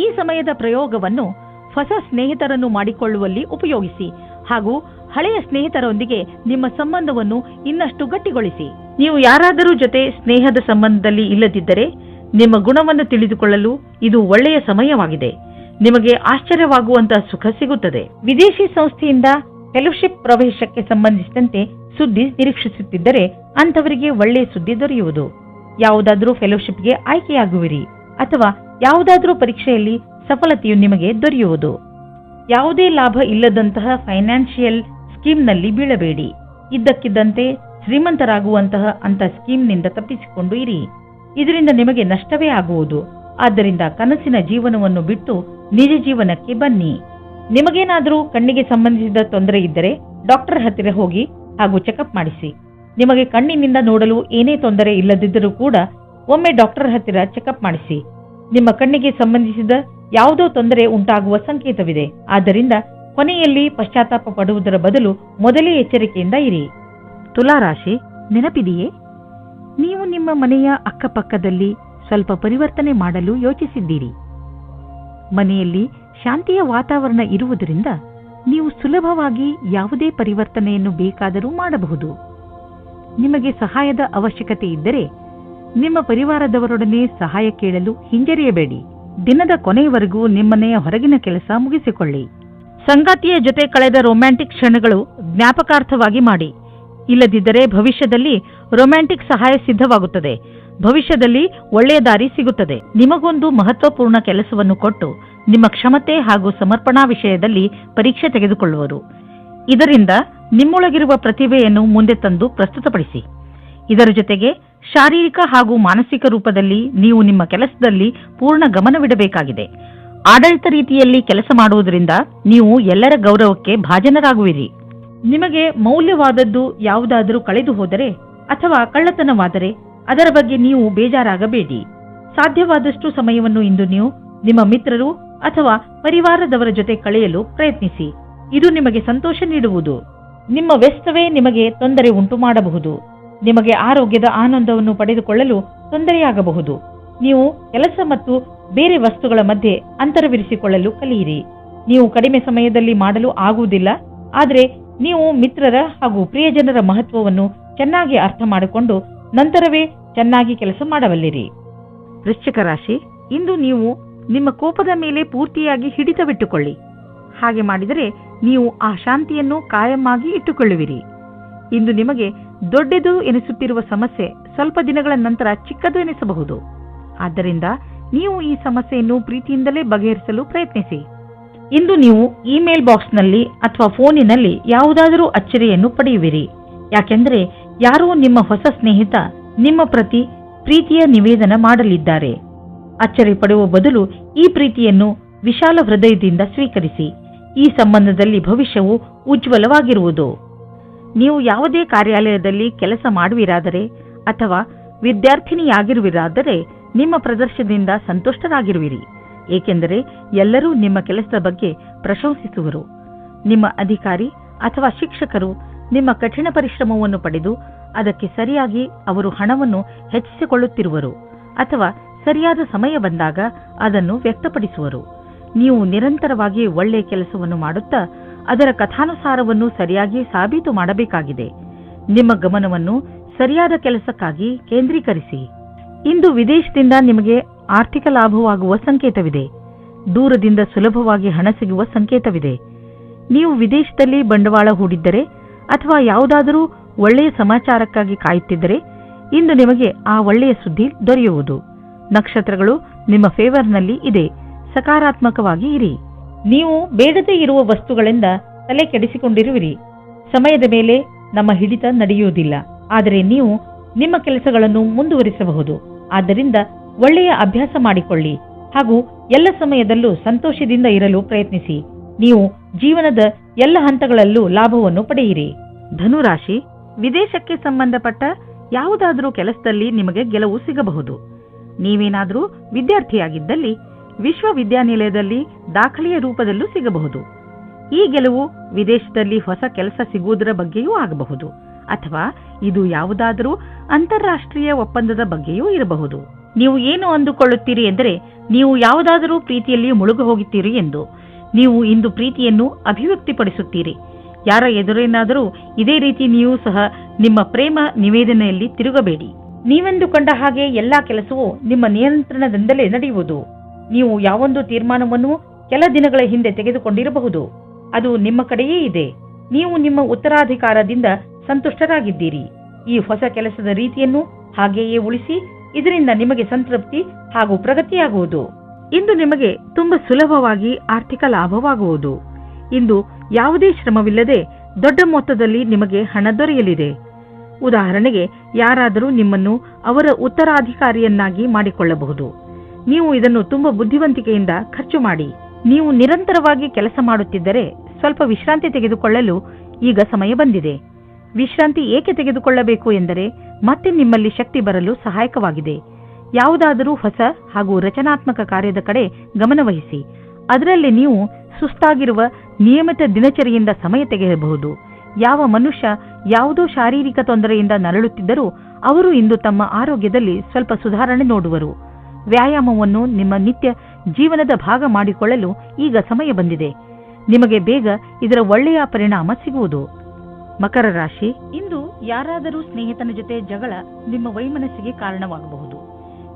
ಈ ಸಮಯದ ಪ್ರಯೋಗವನ್ನು ಹೊಸ ಸ್ನೇಹಿತರನ್ನು ಮಾಡಿಕೊಳ್ಳುವಲ್ಲಿ ಉಪಯೋಗಿಸಿ ಹಾಗೂ ಹಳೆಯ ಸ್ನೇಹಿತರೊಂದಿಗೆ ನಿಮ್ಮ ಸಂಬಂಧವನ್ನು ಇನ್ನಷ್ಟು ಗಟ್ಟಿಗೊಳಿಸಿ. ನೀವು ಯಾರಾದರೂ ಜೊತೆ ಸ್ನೇಹದ ಸಂಬಂಧದಲ್ಲಿ ಇಲ್ಲದಿದ್ದರೆ ನಿಮ್ಮ ಗುಣವನ್ನು ತಿಳಿದುಕೊಳ್ಳಲು ಇದು ಒಳ್ಳೆಯ ಸಮಯವಾಗಿದೆ. ನಿಮಗೆ ಆಶ್ಚರ್ಯವಾಗುವಂತಹ ಸುಖ ಸಿಗುತ್ತದೆ. ವಿದೇಶಿ ಸಂಸ್ಥೆಯಿಂದ ಫೆಲೋಶಿಪ್ ಪ್ರವೇಶಕ್ಕೆ ಸಂಬಂಧಿಸಿದಂತೆ ಸುದ್ದಿ ನಿರೀಕ್ಷಿಸುತ್ತಿದ್ದರೆ ಅಂಥವರಿಗೆ ಒಳ್ಳೆಯ ಸುದ್ದಿ ದೊರೆಯುವುದು. ಯಾವುದಾದರೂ ಫೆಲೋಶಿಪ್ಗೆ ಆಯ್ಕೆಯಾಗುವಿರಿ ಅಥವಾ ಯಾವುದಾದರೂ ಪರೀಕ್ಷೆಯಲ್ಲಿ ಸಫಲತೆಯು ನಿಮಗೆ ದೊರೆಯುವುದು. ಯಾವುದೇ ಲಾಭ ಇಲ್ಲದಂತಹ ಫೈನಾನ್ಷಿಯಲ್ ಸ್ಕೀಮ್ನಲ್ಲಿ ಬೀಳಬೇಡಿ. ಇದ್ದಕ್ಕಿದ್ದಂತೆ ಶ್ರೀಮಂತರಾಗುವಂತಹ ಅಂಥ ಸ್ಕೀಮ್ನಿಂದ ತಪ್ಪಿಸಿಕೊಂಡು ಇರಿ. ಇದರಿಂದ ನಿಮಗೆ ನಷ್ಟವೇ ಆಗುವುದು. ಆದ್ದರಿಂದ ಕನಸಿನ ಜೀವನವನ್ನು ಬಿಟ್ಟು ನಿಜ ಜೀವನಕ್ಕೆ ಬನ್ನಿ. ನಿಮಗೇನಾದರೂ ಕಣ್ಣಿಗೆ ಸಂಬಂಧಿಸಿದ ತೊಂದರೆ ಇದ್ದರೆ ಡಾಕ್ಟರ್ ಹತ್ತಿರ ಹೋಗಿ ಹಾಗೂ ಚೆಕಪ್ ಮಾಡಿಸಿ. ನಿಮಗೆ ಕಣ್ಣಿನಿಂದ ನೋಡಲು ಏನೇ ತೊಂದರೆ ಇಲ್ಲದಿದ್ದರೂ ಕೂಡ ಒಮ್ಮೆ ಡಾಕ್ಟರ್ ಹತ್ತಿರ ಚೆಕಪ್ ಮಾಡಿಸಿ. ನಿಮ್ಮ ಕಣ್ಣಿಗೆ ಸಂಬಂಧಿಸಿದ ಯಾವುದೋ ತೊಂದರೆ ಉಂಟಾಗುವ ಸಂಕೇತವಿದೆ. ಆದ್ದರಿಂದ ಕೊನೆಯಲ್ಲಿ ಪಶ್ಚಾತ್ತಾಪ ಪಡುವುದರ ಬದಲು ಮೊದಲೇ ಎಚ್ಚರಿಕೆಯಿಂದ ಇರಿ. ತುಲಾರಾಶಿ, ನೆನಪಿದೆಯೇ, ನೀವು ನಿಮ್ಮ ಮನೆಯ ಅಕ್ಕಪಕ್ಕದಲ್ಲಿ ಸ್ವಲ್ಪ ಪರಿವರ್ತನೆ ಮಾಡಲು ಯೋಚಿಸಿದ್ದೀರಿ. ಮನೆಯಲ್ಲಿ ಶಾಂತಿಯ ವಾತಾವರಣ ಇರುವುದರಿಂದ ನೀವು ಸುಲಭವಾಗಿ ಯಾವುದೇ ಪರಿವರ್ತನೆಯನ್ನು ಬೇಕಾದರೂ ಮಾಡಬಹುದು. ನಿಮಗೆ ಸಹಾಯದ ಅವಶ್ಯಕತೆ ಇದ್ದರೆ ನಿಮ್ಮ ಪರಿವಾರದವರೊಡನೆ ಸಹಾಯ ಕೇಳಲು ಹಿಂಜರಿಯಬೇಡಿ. ದಿನದ ಕೊನೆಯವರೆಗೂ ನಿಮ್ಮನೆಯ ಹೊರಗಿನ ಕೆಲಸ ಮುಗಿಸಿಕೊಳ್ಳಿ. ಸಂಗಾತಿಯ ಜೊತೆ ಕಳೆದ ರೊಮ್ಯಾಂಟಿಕ್ ಕ್ಷಣಗಳು ಜ್ಞಾಪಕಾರ್ಥವಾಗಿ ಮಾಡಿ. ಇಲ್ಲದಿದ್ದರೆ ಭವಿಷ್ಯದಲ್ಲಿ ರೊಮ್ಯಾಂಟಿಕ್ ಸಹಾಯ ಸಿದ್ಧವಾಗುತ್ತದೆ. ಭವಿಷ್ಯದಲ್ಲಿ ಒಳ್ಳೆಯ ದಾರಿ ಸಿಗುತ್ತದೆ. ನಿಮಗೊಂದು ಮಹತ್ವಪೂರ್ಣ ಕೆಲಸವನ್ನು ಕೊಟ್ಟು ನಿಮ್ಮ ಕ್ಷಮತೆ ಹಾಗೂ ಸಮರ್ಪಣಾ ವಿಷಯದಲ್ಲಿ ಪರೀಕ್ಷೆ ತೆಗೆದುಕೊಳ್ಳುವರು. ಇದರಿಂದ ನಿಮ್ಮೊಳಗಿರುವ ಪ್ರತಿಭೆಯನ್ನು ಮುಂದೆ ತಂದು ಪ್ರಸ್ತುತಪಡಿಸಿ. ಇದರ ಜೊತೆಗೆ ಶಾರೀರಿಕ ಹಾಗೂ ಮಾನಸಿಕ ರೂಪದಲ್ಲಿ ನೀವು ನಿಮ್ಮ ಕೆಲಸದಲ್ಲಿ ಪೂರ್ಣ ಗಮನವಿಡಬೇಕಾಗಿದೆ. ಆಡಳಿತ ರೀತಿಯಲ್ಲಿ ಕೆಲಸ ಮಾಡುವುದರಿಂದ ನೀವು ಎಲ್ಲರ ಗೌರವಕ್ಕೆ ಭಾಜನರಾಗುವಿರಿ. ನಿಮಗೆ ಮೌಲ್ಯವಾದದ್ದು ಯಾವುದಾದರೂ ಕಳೆದು ಹೋದರೆ ಅಥವಾ ಕಳ್ಳತನವಾದರೆ ಅದರ ಬಗ್ಗೆ ನೀವು ಬೇಜಾರಾಗಬೇಡಿ. ಸಾಧ್ಯವಾದಷ್ಟು ಸಮಯವನ್ನು ಇಂದು ನೀವು ನಿಮ್ಮ ಮಿತ್ರರು ಅಥವಾ ಪರಿವಾರದವರ ಜೊತೆ ಕಳೆಯಲು ಪ್ರಯತ್ನಿಸಿ. ಇದು ನಿಮಗೆ ಸಂತೋಷ ನೀಡುವುದು. ನಿಮ್ಮ ವ್ಯಸ್ತವೇ ನಿಮಗೆ ತೊಂದರೆ ಉಂಟು ಮಾಡಬಹುದು. ನಿಮಗೆ ಆರೋಗ್ಯದ ಆನಂದವನ್ನು ಪಡೆದುಕೊಳ್ಳಲು ತೊಂದರೆಯಾಗಬಹುದು. ನೀವು ಕೆಲಸ ಮತ್ತು ಬೇರೆ ವಸ್ತುಗಳ ಮಧ್ಯೆ ಅಂತರವಿರಿಸಿಕೊಳ್ಳಲು ಕಲಿಯಿರಿ. ನೀವು ಕಡಿಮೆ ಸಮಯದಲ್ಲಿ ಮಾಡಲು ಆಗುವುದಿಲ್ಲ, ಆದರೆ ನೀವು ಮಿತ್ರರ ಹಾಗೂ ಪ್ರಿಯಜನರ ಮಹತ್ವವನ್ನು ಚೆನ್ನಾಗಿ ಅರ್ಥ ಮಾಡಿಕೊಂಡು ನಂತರವೇ ಚೆನ್ನಾಗಿ ಕೆಲಸ ಮಾಡಬಲ್ಲಿರಿ. ವೃಶ್ಚಿಕ ರಾಶಿ, ಇಂದು ನೀವು ನಿಮ್ಮ ಕೋಪದ ಮೇಲೆ ಪೂರ್ತಿಯಾಗಿ ಹಿಡಿತವಿಟ್ಟುಕೊಳ್ಳಿ. ಹಾಗೆ ಮಾಡಿದರೆ ನೀವು ಆ ಶಾಂತಿಯನ್ನು ಕಾಯಮಾಗಿ ಇಟ್ಟುಕೊಳ್ಳುವಿರಿ. ಇಂದು ನಿಮಗೆ ದೊಡ್ಡದು ಎನಿಸುತ್ತಿರುವ ಸಮಸ್ಯೆ ಸ್ವಲ್ಪ ದಿನಗಳ ನಂತರ ಚಿಕ್ಕದು ಎನಿಸಬಹುದು. ಆದ್ದರಿಂದ ನೀವು ಈ ಸಮಸ್ಯೆಯನ್ನು ಪ್ರೀತಿಯಿಂದಲೇ ಬಗೆಹರಿಸಲು ಪ್ರಯತ್ನಿಸಿ. ಇಂದು ನೀವು ಇಮೇಲ್ ಬಾಕ್ಸ್ನಲ್ಲಿ ಅಥವಾ ಫೋನಿನಲ್ಲಿ ಯಾವುದಾದರೂ ಅಚ್ಚರಿಯನ್ನು ಪಡೆಯುವಿರಿ. ಯಾಕೆಂದರೆ ಯಾರೋ ನಿಮ್ಮ ಹೊಸ ಸ್ನೇಹಿತ ನಿಮ್ಮ ಪ್ರತಿ ಪ್ರೀತಿಯ ನಿವೇದನ ಮಾಡಲಿದ್ದಾರೆ. ಅಚ್ಚರಿ ಪಡುವ ಬದಲು ಈ ಪ್ರೀತಿಯನ್ನು ವಿಶಾಲ ಹೃದಯದಿಂದ ಸ್ವೀಕರಿಸಿ. ಈ ಸಂಬಂಧದಲ್ಲಿ ಭವಿಷ್ಯವು ಉಜ್ವಲವಾಗಿರುವುದು. ನೀವು ಯಾವುದೇ ಕಾರ್ಯಾಲಯದಲ್ಲಿ ಕೆಲಸ ಮಾಡುವಿರಾದರೆ ಅಥವಾ ವಿದ್ಯಾರ್ಥಿನಿಯಾಗಿರುವಿರಾದರೆ ನಿಮ್ಮ ಪ್ರದರ್ಶನದಿಂದ ಸಂತುಷ್ಟರಾಗಿರುವಿರಿ. ಏಕೆಂದರೆ ಎಲ್ಲರೂ ನಿಮ್ಮ ಕೆಲಸದ ಬಗ್ಗೆ ಪ್ರಶಂಸಿಸುವರು. ನಿಮ್ಮ ಅಧಿಕಾರಿ ಅಥವಾ ಶಿಕ್ಷಕರು ನಿಮ್ಮ ಕಠಿಣ ಪರಿಶ್ರಮವನ್ನು ಪಡೆದು ಅದಕ್ಕೆ ಸರಿಯಾಗಿ ಅವರು ಹಣವನ್ನು ಹೆಚ್ಚಿಸಿಕೊಳ್ಳುತ್ತಿರುವರು ಅಥವಾ ಸರಿಯಾದ ಸಮಯ ಬಂದಾಗ ಅದನ್ನು ವ್ಯಕ್ತಪಡಿಸುವರು. ನೀವು ನಿರಂತರವಾಗಿ ಒಳ್ಳೆಯ ಕೆಲಸವನ್ನು ಮಾಡುತ್ತಾ ಅದರ ಕಥಾನುಸಾರವನ್ನು ಸರಿಯಾಗಿ ಸಾಬೀತು ಮಾಡಬೇಕಾಗಿದೆ. ನಿಮ್ಮ ಗಮನವನ್ನು ಸರಿಯಾದ ಕೆಲಸಕ್ಕಾಗಿ ಕೇಂದ್ರೀಕರಿಸಿ. ಇಂದು ವಿದೇಶದಿಂದ ನಿಮಗೆ ಆರ್ಥಿಕ ಲಾಭವಾಗುವ ಸಂಕೇತವಿದೆ. ದೂರದಿಂದ ಸುಲಭವಾಗಿ ಹಣ ಸಿಗುವ ಸಂಕೇತವಿದೆ. ನೀವು ವಿದೇಶದಲ್ಲಿ ಬಂಡವಾಳ ಹೂಡಿದ್ದರೆ ಅಥವಾ ಯಾವುದಾದರೂ ಒಳ್ಳೆಯ ಸಮಾಚಾರಕ್ಕಾಗಿ ಕಾಯುತ್ತಿದ್ದರೆ ಇಂದು ನಿಮಗೆ ಆ ಒಳ್ಳೆಯ ಸುದ್ದಿ ದೊರೆಯುವುದು. ನಕ್ಷತ್ರಗಳು ನಿಮ್ಮ ಫೇವರ್ನಲ್ಲಿ ಇದೆ. ಸಕಾರಾತ್ಮಕವಾಗಿ ಇರಿ. ನೀವು ಬೇಡದೇ ಇರುವ ವಸ್ತುಗಳಿಂದ ತಲೆ ಕೆಡಿಸಿಕೊಂಡಿರುವಿರಿ. ಸಮಯದ ಮೇಲೆ ನಮ್ಮ ಹಿಡಿತ ನಡೆಯುವುದಿಲ್ಲ, ಆದರೆ ನೀವು ನಿಮ್ಮ ಕೆಲಸಗಳನ್ನು ಮುಂದುವರಿಸಬಹುದು. ಆದ್ದರಿಂದ ಒಳ್ಳೆಯ ಅಭ್ಯಾಸ ಮಾಡಿಕೊಳ್ಳಿ ಹಾಗೂ ಎಲ್ಲ ಸಮಯದಲ್ಲೂ ಸಂತೋಷದಿಂದ ಇರಲು ಪ್ರಯತ್ನಿಸಿ. ನೀವು ಜೀವನದ ಎಲ್ಲ ಹಂತಗಳಲ್ಲೂ ಲಾಭವನ್ನು ಪಡೆಯಿರಿ. ಧನುರಾಶಿ, ವಿದೇಶಕ್ಕೆ ಸಂಬಂಧಪಟ್ಟ ಯಾವುದಾದರೂ ಕೆಲಸದಲ್ಲಿ ನಿಮಗೆ ಗೆಲುವು ಸಿಗಬಹುದು. ನೀವೇನಾದರೂ ವಿದ್ಯಾರ್ಥಿಯಾಗಿದ್ದಲ್ಲಿ ವಿಶ್ವವಿದ್ಯಾನಿಲಯದಲ್ಲಿ ದಾಖಲೆಯ ರೂಪದಲ್ಲೂ ಸಿಗಬಹುದು. ಈ ಗೆಲುವು ವಿದೇಶದಲ್ಲಿ ಹೊಸ ಕೆಲಸ ಸಿಗುವುದರ ಬಗ್ಗೆಯೂ ಆಗಬಹುದು ಅಥವಾ ಇದು ಯಾವುದಾದರೂ ಅಂತಾರಾಷ್ಟ್ರೀಯ ಒಪ್ಪಂದದ ಬಗ್ಗೆಯೂ ಇರಬಹುದು. ನೀವು ಏನು ಅಂದುಕೊಳ್ಳುತ್ತೀರಿ ಎಂದರೆ ನೀವು ಯಾವುದಾದರೂ ಪ್ರೀತಿಯಲ್ಲಿ ಮುಳುಗು ಹೋಗುತ್ತೀರಿ ಎಂದು. ನೀವು ಇಂದು ಪ್ರೀತಿಯನ್ನು ಅಭಿವ್ಯಕ್ತಿಪಡಿಸುತ್ತೀರಿ. ಯಾರ ಎದುರೇನಾದರೂ ಇದೇ ರೀತಿ ನೀವು ಸಹ ನಿಮ್ಮ ಪ್ರೇಮ ನಿವೇದನೆಯಲ್ಲಿ ತಿರುಗಬೇಡಿ. ನೀವೆಂದುಕೊಂಡ ಹಾಗೆ ಎಲ್ಲಾ ಕೆಲಸವೂ ನಿಮ್ಮ ನಿಯಂತ್ರಣದಿಂದಲೇ ನಡೆಯುವುದು. ನೀವು ಯಾವೊಂದು ತೀರ್ಮಾನವನ್ನು ಕೆಲ ದಿನಗಳ ಹಿಂದೆ ತೆಗೆದುಕೊಂಡಿರಬಹುದು, ಅದು ನಿಮ್ಮ ಕಡೆಯೇ ಇದೆ. ನೀವು ನಿಮ್ಮ ಉತ್ತರಾಧಿಕಾರದಿಂದ ಸಂತುಷ್ಟರಾಗಿದ್ದೀರಿ. ಈ ಹೊಸ ಕೆಲಸದ ರೀತಿಯನ್ನು ಹಾಗೆಯೇ ಉಳಿಸಿ. ಇದರಿಂದ ನಿಮಗೆ ಸಂತೃಪ್ತಿ ಹಾಗೂ ಪ್ರಗತಿಯಾಗುವುದು. ಇಂದು ನಿಮಗೆ ತುಂಬಾ ಸುಲಭವಾಗಿ ಆರ್ಥಿಕ ಲಾಭವಾಗುವುದು. ಇಂದು ಯಾವುದೇ ಶ್ರಮವಿಲ್ಲದೆ ದೊಡ್ಡ ಮೊತ್ತದಲ್ಲಿ ನಿಮಗೆ ಹಣ ದೊರೆಯಲಿದೆ. ಉದಾಹರಣೆಗೆ, ಯಾರಾದರೂ ನಿಮ್ಮನ್ನು ಅವರ ಉತ್ತರಾಧಿಕಾರಿಯನ್ನಾಗಿ ಮಾಡಿಕೊಳ್ಳಬಹುದು. ನೀವು ಇದನ್ನು ತುಂಬಾ ಬುದ್ಧಿವಂತಿಕೆಯಿಂದ ಖರ್ಚು ಮಾಡಿ. ನೀವು ನಿರಂತರವಾಗಿ ಕೆಲಸ ಮಾಡುತ್ತಿದ್ದರೆ ಸ್ವಲ್ಪ ವಿಶ್ರಾಂತಿ ತೆಗೆದುಕೊಳ್ಳಲು ಈಗ ಸಮಯ ಬಂದಿದೆ. ವಿಶ್ರಾಂತಿ ಏಕೆ ತೆಗೆದುಕೊಳ್ಳಬೇಕು ಎಂದರೆ ಮತ್ತೆ ನಿಮ್ಮಲ್ಲಿ ಶಕ್ತಿ ಬರಲು ಸಹಾಯಕವಾಗಿದೆ. ಯಾವುದಾದರೂ ಹೊಸ ಹಾಗೂ ರಚನಾತ್ಮಕ ಕಾರ್ಯದ ಕಡೆ ಗಮನವಹಿಸಿ. ಅದರಲ್ಲಿ ನೀವು ಸುಸ್ತಾಗಿರುವ ನಿಯಮಿತ ದಿನಚರಿಯಿಂದ ಸಮಯ ತೆಗೆಯಬಹುದು. ಯಾವ ಮನುಷ್ಯ ಯಾವುದೋ ಶಾರೀರಿಕ ತೊಂದರೆಯಿಂದ ನರಳುತ್ತಿದ್ದರೂ ಅವರು ಇಂದು ತಮ್ಮ ಆರೋಗ್ಯದಲ್ಲಿ ಸ್ವಲ್ಪ ಸುಧಾರಣೆ ನೋಡುವರು. ವ್ಯಾಯಾಮವನ್ನು ನಿಮ್ಮ ನಿತ್ಯ ಜೀವನದ ಭಾಗ ಮಾಡಿಕೊಳ್ಳಲು ಈಗ ಸಮಯ ಬಂದಿದೆ. ನಿಮಗೆ ಬೇಗ ಇದರ ಒಳ್ಳೆಯ ಪರಿಣಾಮ ಸಿಗುವುದು. ಮಕರ ರಾಶಿ, ಇಂದು ಯಾರಾದರೂ ಸ್ನೇಹಿತನ ಜೊತೆ ಜಗಳ ನಿಮ್ಮ ವೈಮನಸ್ಸಿಗೆ ಕಾರಣವಾಗಬಹುದು.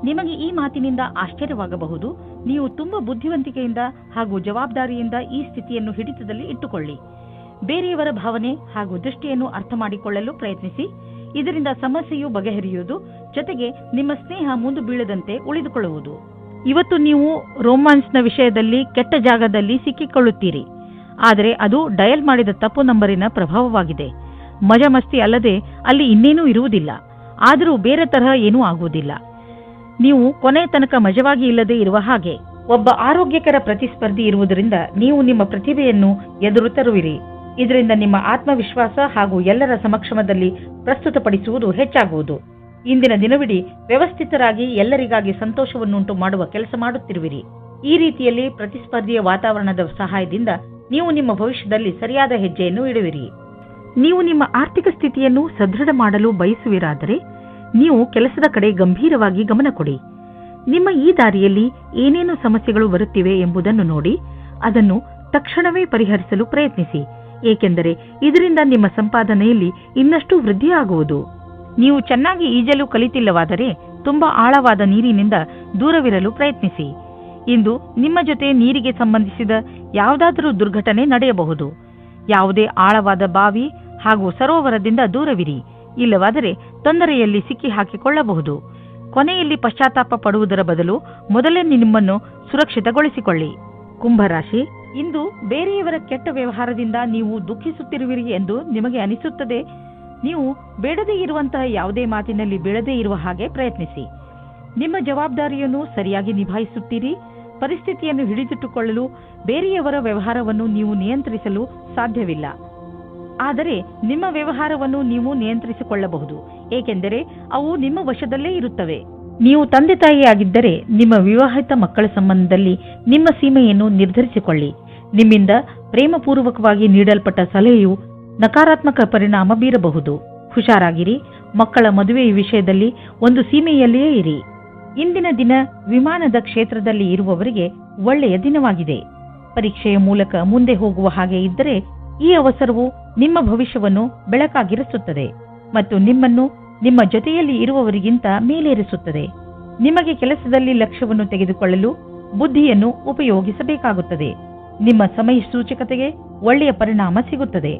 ನಿಮಗೆ ಈ ಮಾತಿನಿಂದ ಆಶ್ಚರ್ಯವಾಗಬಹುದು. ನೀವು ತುಂಬಾ ಬುದ್ಧಿವಂತಿಕೆಯಿಂದ ಹಾಗೂ ಜವಾಬ್ದಾರಿಯಿಂದ ಈ ಸ್ಥಿತಿಯನ್ನು ಹಿಡಿತದಲ್ಲಿ ಇಟ್ಟುಕೊಳ್ಳಿ. ಬೇರೆಯವರ ಭಾವನೆ ಹಾಗೂ ದೃಷ್ಟಿಯನ್ನು ಅರ್ಥ ಮಾಡಿಕೊಳ್ಳಲು ಪ್ರಯತ್ನಿಸಿ. ಇದರಿಂದ ಸಮಸ್ಯೆಯು ಬಗೆಹರಿಯುವುದು, ಜೊತೆಗೆ ನಿಮ್ಮ ಸ್ನೇಹ ಮುಂದೆ ಬೀಳದಂತೆ ಉಳಿದುಕೊಳ್ಳುವುದು. ಇವತ್ತು ನೀವು ರೋಮಾನ್ಸ್ನ ವಿಷಯದಲ್ಲಿ ಕೆಟ್ಟ ಜಾಗದಲ್ಲಿ ಸಿಕ್ಕಿಕೊಳ್ಳುತ್ತೀರಿ. ಆದರೆ ಅದು ಡಯಲ್ ಮಾಡಿದ ತಪ್ಪು ನಂಬರಿನ ಪ್ರಭಾವವಾಗಿದೆ. ಮಜಾ ಮಸ್ತಿ ಅಲ್ಲದೆ ಅಲ್ಲಿ ಇನ್ನೇನೂ ಇರುವುದಿಲ್ಲ. ಆದರೂ ಬೇರೆ ತರಹ ಏನೂ ಆಗುವುದಿಲ್ಲ. ನೀವು ಕೊನೆ ತನಕ ಮಜವಾಗಿ ಇಲ್ಲದೆ ಇರುವ ಹಾಗೆ. ಒಬ್ಬ ಆರೋಗ್ಯಕರ ಪ್ರತಿಸ್ಪರ್ಧಿ ಇರುವುದರಿಂದ ನೀವು ನಿಮ್ಮ ಪ್ರತಿಭೆಯನ್ನು ಎದುರು ತರುವಿರಿ. ಇದರಿಂದ ನಿಮ್ಮ ಆತ್ಮವಿಶ್ವಾಸ ಹಾಗೂ ಎಲ್ಲರ ಸಮಕ್ಷಮದಲ್ಲಿ ಪ್ರಸ್ತುತಪಡಿಸುವುದು ಹೆಚ್ಚಾಗುವುದು. ಇಂದಿನ ದಿನವಿಡೀ ವ್ಯವಸ್ಥಿತರಾಗಿ ಎಲ್ಲರಿಗಾಗಿ ಸಂತೋಷವನ್ನುಂಟು ಮಾಡುವ ಕೆಲಸ ಮಾಡುತ್ತಿರುವಿರಿ. ಈ ರೀತಿಯಲ್ಲಿ ಪ್ರತಿಸ್ಪರ್ಧಿಯ ವಾತಾವರಣದ ಸಹಾಯದಿಂದ ನೀವು ನಿಮ್ಮ ಭವಿಷ್ಯದಲ್ಲಿ ಸರಿಯಾದ ಹೆಜ್ಜೆಯನ್ನು ಇಡುವಿರಿ. ನೀವು ನಿಮ್ಮ ಆರ್ಥಿಕ ಸ್ಥಿತಿಯನ್ನು ಸದೃಢ ಮಾಡಲು ಬಯಸುವಿರಾದರೆ ನೀವು ಕೆಲಸದ ಕಡೆ ಗಂಭೀರವಾಗಿ ಗಮನ ಕೊಡಿ. ನಿಮ್ಮ ಈ ದಾರಿಯಲ್ಲಿ ಏನೇನು ಸಮಸ್ಯೆಗಳು ಬರುತ್ತಿವೆ ಎಂಬುದನ್ನು ನೋಡಿ ಅದನ್ನು ತಕ್ಷಣವೇ ಪರಿಹರಿಸಲು ಪ್ರಯತ್ನಿಸಿ. ಏಕೆಂದರೆ ಇದರಿಂದ ನಿಮ್ಮ ಸಂಪಾದನೆಯಲ್ಲಿ ಇನ್ನಷ್ಟು ವೃದ್ಧಿಯಾಗುವುದು. ನೀವು ಚೆನ್ನಾಗಿ ಈಜಲು ಕಲಿತಿಲ್ಲವಾದರೆ ತುಂಬಾ ಆಳವಾದ ನೀರಿನಿಂದ ದೂರವಿರಲು ಪ್ರಯತ್ನಿಸಿ. ಇಂದು ನಿಮ್ಮ ಜೊತೆ ನೀರಿಗೆ ಸಂಬಂಧಿಸಿದ ಯಾವುದಾದರೂ ದುರ್ಘಟನೆ ನಡೆಯಬಹುದು. ಯಾವುದೇ ಆಳವಾದ ಬಾವಿ ಹಾಗೂ ಸರೋವರದಿಂದ ದೂರವಿರಿ. ಇಲ್ಲವಾದರೆ ತೊಂದರೆಯಲ್ಲಿ ಸಿಕ್ಕಿ ಹಾಕಿಕೊಳ್ಳಬಹುದು. ಕೊನೆಯಲ್ಲಿ ಪಶ್ಚಾತ್ತಾಪ ಪಡುವುದರ ಬದಲು ಮೊದಲೇ ನಿಮ್ಮನ್ನು ಸುರಕ್ಷಿತಗೊಳಿಸಿಕೊಳ್ಳಿ. ಕುಂಭರಾಶಿ, ಇಂದು ಬೇರೆಯವರ ಕೆಟ್ಟ ವ್ಯವಹಾರದಿಂದ ನೀವು ದುಃಖಿಸುತ್ತಿರುವಿರಿ ಎಂದು ನಿಮಗೆ ಅನಿಸುತ್ತದೆ. ನೀವು ಬೇಡದೇ ಇರುವಂತಹ ಯಾವುದೇ ಮಾತಿನಲ್ಲಿ ಬೀಳದೇ ಇರುವ ಹಾಗೆ ಪ್ರಯತ್ನಿಸಿ. ನಿಮ್ಮ ಜವಾಬ್ದಾರಿಯನ್ನು ಸರಿಯಾಗಿ ನಿಭಾಯಿಸುತ್ತೀರಿ. ಪರಿಸ್ಥಿತಿಯನ್ನು ಹಿಡಿದಿಟ್ಟುಕೊಳ್ಳಲು ಬೇರೆಯವರ ವ್ಯವಹಾರವನ್ನು ನೀವು ನಿಯಂತ್ರಿಸಲು ಸಾಧ್ಯವಿಲ್ಲ. ಆದರೆ ನಿಮ್ಮ ವ್ಯವಹಾರವನ್ನು ನೀವು ನಿಯಂತ್ರಿಸಿಕೊಳ್ಳಬಹುದು, ಏಕೆಂದರೆ ಅವು ನಿಮ್ಮ ವಶದಲ್ಲೇ ಇರುತ್ತವೆ. ನೀವು ತಂದೆ ತಾಯಿಯಾಗಿದ್ದರೆ ನಿಮ್ಮ ವಿವಾಹಿತ ಮಕ್ಕಳ ಸಂಬಂಧದಲ್ಲಿ ನಿಮ್ಮ ಸೀಮೆಯನ್ನು ನಿರ್ಧರಿಸಿಕೊಳ್ಳಿ. ನಿಮ್ಮಿಂದ ಪ್ರೇಮಪೂರ್ವಕವಾಗಿ ನೀಡಲ್ಪಟ್ಟ ಸಲಹೆಯು ನಕಾರಾತ್ಮಕ ಪರಿಣಾಮ ಬೀರಬಹುದು. ಹುಷಾರಾಗಿರಿ. ಮಕ್ಕಳ ಮದುವೆಯ ವಿಷಯದಲ್ಲಿ ಒಂದು ಸೀಮೆಯಲ್ಲಿಯೇ ಇರಿ. ಇಂದಿನ ದಿನ ವಿಮಾನದ ಕ್ಷೇತ್ರದಲ್ಲಿ ಇರುವವರಿಗೆ ಒಳ್ಳೆಯ ದಿನವಾಗಿದೆ. ಪರೀಕ್ಷೆಯ ಮೂಲಕ ಮುಂದೆ ಹೋಗುವ ಹಾಗೆ ಇದ್ದರೆ ಈ ಅವಸರವು ನಿಮ್ಮ ಭವಿಷ್ಯವನ್ನು ಬೆಳಕಾಗಿರಿಸುತ್ತದೆ ಮತ್ತು ನಿಮ್ಮನ್ನು ನಿಮ್ಮ ಜೊತೆಯಲ್ಲಿ ಇರುವವರಿಗಿಂತ ಮೇಲೇರಿಸುತ್ತದೆ. ನಿಮಗೆ ಕೆಲಸದಲ್ಲಿ ಲಕ್ಷ್ಯವನ್ನು ತೆಗೆದುಕೊಳ್ಳಲು ಬುದ್ಧಿಯನ್ನು ಉಪಯೋಗಿಸಬೇಕಾಗುತ್ತದೆ. ನಿಮ್ಮ ಸಮಯ ಸೂಚಕತೆಗೆ ಒಳ್ಳೆಯ ಪರಿಣಾಮ ಸಿಗುತ್ತದೆ.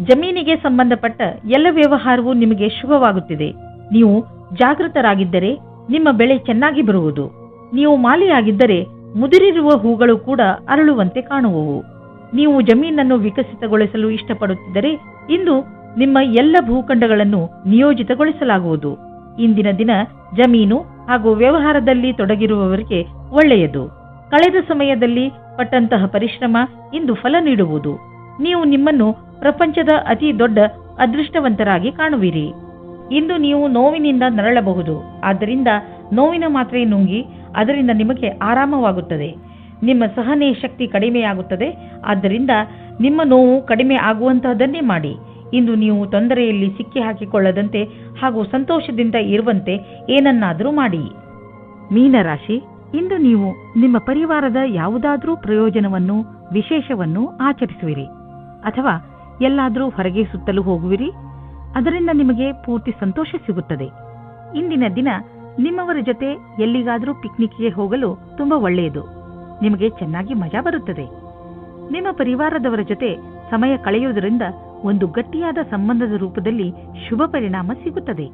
ಜಮೀನಿಗೆ ಸಂಬಂಧಪಟ್ಟ ಎಲ್ಲ ವ್ಯವಹಾರವೂ ನಿಮಗೆ ಶುಭವಾಗುತ್ತಿದೆ. ನೀವು ಜಾಗೃತರಾಗಿದ್ದರೆ ನಿಮ್ಮ ಬೆಳೆ ಚೆನ್ನಾಗಿ ಬರುವುದು. ನೀವು ಮಾಲಿಯಾಗಿದ್ದರೆ ಮುದುರಿರುವ ಹೂಗಳು ಕೂಡ ಅರಳುವಂತೆ ಕಾಣುವವು. ನೀವು ಜಮೀನನ್ನು ವಿಕಸಿತಗೊಳಿಸಲು ಇಷ್ಟಪಡುತ್ತಿದ್ದರೆ ಇಂದು ನಿಮ್ಮ ಎಲ್ಲ ಭೂಖಂಡಗಳನ್ನು ನಿಯೋಜಿತಗೊಳಿಸಲಾಗುವುದು. ಇಂದಿನ ದಿನ ಜಮೀನು ಹಾಗೂ ವ್ಯವಹಾರದಲ್ಲಿ ತೊಡಗಿರುವವರಿಗೆ ಒಳ್ಳೆಯದು. ಕಳೆದ ಸಮಯದಲ್ಲಿ ಪಟ್ಟಂತಹ ಪರಿಶ್ರಮ ಇಂದು ಫಲ ನೀಡುವುದು. ನೀವು ನಿಮ್ಮನ್ನು ಪ್ರಪಂಚದ ಅತಿ ದೊಡ್ಡ ಅದೃಷ್ಟವಂತರಾಗಿ ಕಾಣುವಿರಿ. ಇಂದು ನೀವು ನೋವಿನಿಂದ ನರಳಬಹುದು. ಆದ್ದರಿಂದ ನೋವಿನ ಮಾತ್ರೆ ನುಂಗಿ ಅದರಿಂದ ನಿಮಗೆ ಆರಾಮವಾಗುತ್ತದೆ. ನಿಮ್ಮ ಸಹನೆ ಶಕ್ತಿ ಕಡಿಮೆಯಾಗುತ್ತದೆ. ಆದ್ದರಿಂದ ನಿಮ್ಮ ನೋವು ಕಡಿಮೆ ಆಗುವಂತಹದನ್ನೇ ಮಾಡಿ. ಇಂದು ನೀವು ತೊಂದರೆಯಲ್ಲಿ ಸಿಕ್ಕಿ ಹಾಕಿಕೊಳ್ಳದಂತೆ ಹಾಗೂ ಸಂತೋಷದಿಂದ ಇರುವಂತೆ ಏನನ್ನಾದರೂ ಮಾಡಿ. ಮೀನರಾಶಿ, ಇಂದು ನೀವು ನಿಮ್ಮ ಪರಿವಾರದ ಯಾವುದಾದ್ರೂ ಪ್ರಯೋಜನವನ್ನು ವಿಶೇಷವನ್ನು ಆಚರಿಸುವಿರಿ ಅಥವಾ ಎಲ್ಲಾದರೂ ಹೊರಗೆ ಸುತ್ತಲೂ ಹೋಗುವಿರಿ. ಅದರಿಂದ ನಿಮಗೆ ಪೂರ್ತಿ ಸಂತೋಷ ಸಿಗುತ್ತದೆ. ಇಂದಿನ ದಿನ ನಿಮ್ಮವರ ಜೊತೆ ಎಲ್ಲಿಗಾದರೂ ಪಿಕ್ನಿಕ್ಗೆ ಹೋಗಲು ತುಂಬಾ ಒಳ್ಳೆಯದು. ನಿಮಗೆ ಚೆನ್ನಾಗಿ ಮಜಾ ಬರುತ್ತದೆ. ನಿಮ್ಮ ಪರಿವಾರದವರ ಜೊತೆ ಸಮಯ ಕಳೆಯುವುದರಿಂದ ಒಂದು ಗಟ್ಟಿಯಾದ ಸಂಬಂಧದ ರೂಪದಲ್ಲಿ ಶುಭ ಪರಿಣಾಮ ಸಿಗುತ್ತದೆ.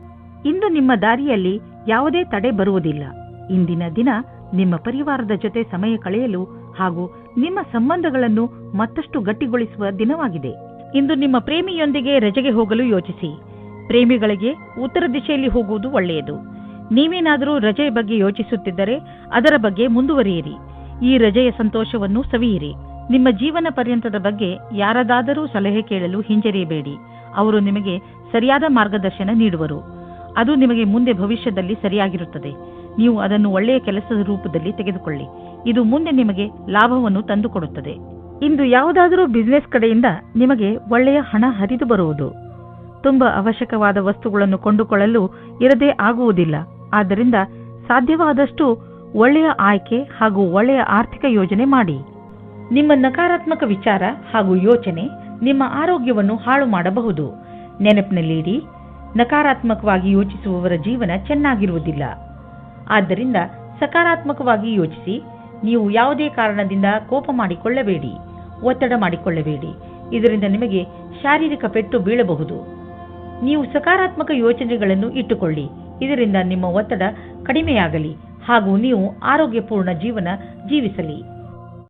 ಇಂದು ನಿಮ್ಮ ದಾರಿಯಲ್ಲಿ ಯಾವುದೇ ತಡೆ ಬರುವುದಿಲ್ಲ. ಇಂದಿನ ದಿನ ನಿಮ್ಮ ಪರಿವಾರದ ಜೊತೆ ಸಮಯ ಕಳೆಯಲು ಹಾಗೂ ನಿಮ್ಮ ಸಂಬಂಧಗಳನ್ನು ಮತ್ತಷ್ಟು ಗಟ್ಟಿಗೊಳಿಸುವ ದಿನವಾಗಿದೆ. ಇಂದು ನಿಮ್ಮ ಪ್ರೇಮಿಯೊಂದಿಗೆ ರಜೆಗೆ ಹೋಗಲು ಯೋಚಿಸಿ. ಪ್ರೇಮಿಗಳಿಗೆ ಉತ್ತರ ದಿಶೆಯಲ್ಲಿ ಹೋಗುವುದು ಒಳ್ಳೆಯದು. ನೀವೇನಾದರೂ ರಜೆಯ ಬಗ್ಗೆ ಯೋಚಿಸುತ್ತಿದ್ದರೆ ಅದರ ಬಗ್ಗೆ ಮುಂದುವರಿಯಿರಿ. ಈ ರಜೆಯ ಸಂತೋಷವನ್ನು ಸವಿಯಿರಿ. ನಿಮ್ಮ ಜೀವನ ಪರ್ಯಂತದ ಬಗ್ಗೆ ಯಾರದಾದರೂ ಸಲಹೆ ಕೇಳಲು ಹಿಂಜರಿಯಬೇಡಿ. ಅವರು ನಿಮಗೆ ಸರಿಯಾದ ಮಾರ್ಗದರ್ಶನ ನೀಡುವರು. ಅದು ನಿಮಗೆ ಮುಂದೆ ಭವಿಷ್ಯದಲ್ಲಿ ಸರಿಯಾಗಿರುತ್ತದೆ. ನೀವು ಅದನ್ನು ಒಳ್ಳೆಯ ಕೆಲಸದ ರೂಪದಲ್ಲಿ ತೆಗೆದುಕೊಳ್ಳಿ. ಇದು ಮುಂದೆ ನಿಮಗೆ ಲಾಭವನ್ನು ತಂದುಕೊಡುತ್ತದೆ. ಇಂದು ಯಾವುದಾದರೂ ಬಿಸಿನೆಸ್ ಕಡೆಯಿಂದ ನಿಮಗೆ ಒಳ್ಳೆಯ ಹಣ ಹರಿದು ಬರುವುದು. ತುಂಬಾ ಅವಶ್ಯಕವಾದ ವಸ್ತುಗಳನ್ನು ಕೊಂಡುಕೊಳ್ಳಲು ಇರದೇ ಆಗುವುದಿಲ್ಲ. ಆದ್ದರಿಂದ ಸಾಧ್ಯವಾದಷ್ಟು ಒಳ್ಳೆಯ ಆಯ್ಕೆ ಹಾಗೂ ಒಳ್ಳೆಯ ಆರ್ಥಿಕ ಯೋಜನೆ ಮಾಡಿ. ನಿಮ್ಮ ನಕಾರಾತ್ಮಕ ವಿಚಾರ ಹಾಗೂ ಯೋಚನೆ ನಿಮ್ಮ ಆರೋಗ್ಯವನ್ನು ಹಾಳು ಮಾಡಬಹುದು. ನೆನಪಿನಲ್ಲಿಡಿ, ನಕಾರಾತ್ಮಕವಾಗಿ ಯೋಚಿಸುವವರ ಜೀವನ ಚೆನ್ನಾಗಿರುವುದಿಲ್ಲ. ಆದ್ದರಿಂದ ಸಕಾರಾತ್ಮಕವಾಗಿ ಯೋಚಿಸಿ. ನೀವು ಯಾವುದೇ ಕಾರಣದಿಂದ ಕೋಪ ಮಾಡಿಕೊಳ್ಳಬೇಡಿ, ಒತ್ತಡ ಮಾಡಿಕೊಳ್ಳಬೇಡಿ. ಇದರಿಂದ ನಿಮಗೆ ಶಾರೀರಿಕ ಪೆಟ್ಟು ಬೀಳಬಹುದು. ನೀವು ಸಕಾರಾತ್ಮಕ ಯೋಚನೆಗಳನ್ನು ಇಟ್ಟುಕೊಳ್ಳಿ. ಇದರಿಂದ ನಿಮ್ಮ ಒತ್ತಡ ಕಡಿಮೆಯಾಗಲಿ ಹಾಗೂ ನೀವು ಆರೋಗ್ಯಪೂರ್ಣ ಜೀವನ ಜೀವಿಸಲಿ.